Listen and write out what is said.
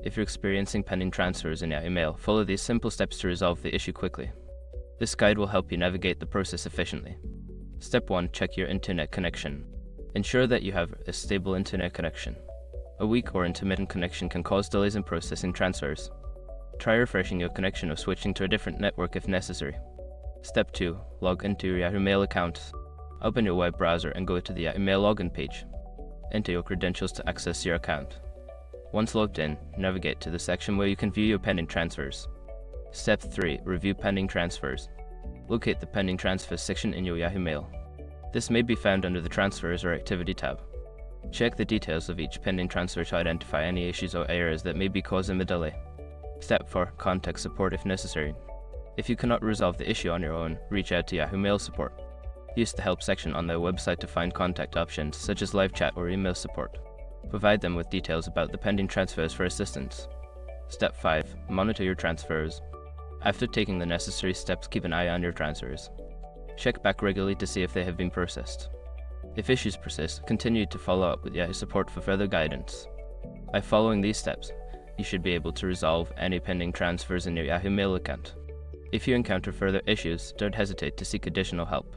If you're experiencing pending transfers in Yahoo Mail, follow these simple steps to resolve the issue quickly. This guide will help you navigate the process efficiently. Step 1. Check your internet connection. Ensure that you have a stable internet connection. A weak or intermittent connection can cause delays in processing transfers. Try refreshing your connection or switching to a different network if necessary. Step 2. Log into your Yahoo Mail account. Open your web browser and go to the Yahoo Mail login page. Enter your credentials to access your account. Once logged in, navigate to the section where you can view your pending transfers. Step 3. Review pending transfers. Locate the pending transfers section in your Yahoo Mail. This may be found under the Transfers or Activity tab. Check the details of each pending transfer to identify any issues or errors that may be causing the delay. Step 4. Contact support if necessary. If you cannot resolve the issue on your own, reach out to Yahoo Mail support. Use the help section on their website to find contact options such as live chat or email support. Provide them with details about the pending transfers for assistance. Step 5. Monitor your transfers. After taking the necessary steps, keep an eye on your transfers. Check back regularly to see if they have been processed. If issues persist, continue to follow up with Yahoo support for further guidance. By following these steps, you should be able to resolve any pending transfers in your Yahoo Mail account. If you encounter further issues, don't hesitate to seek additional help.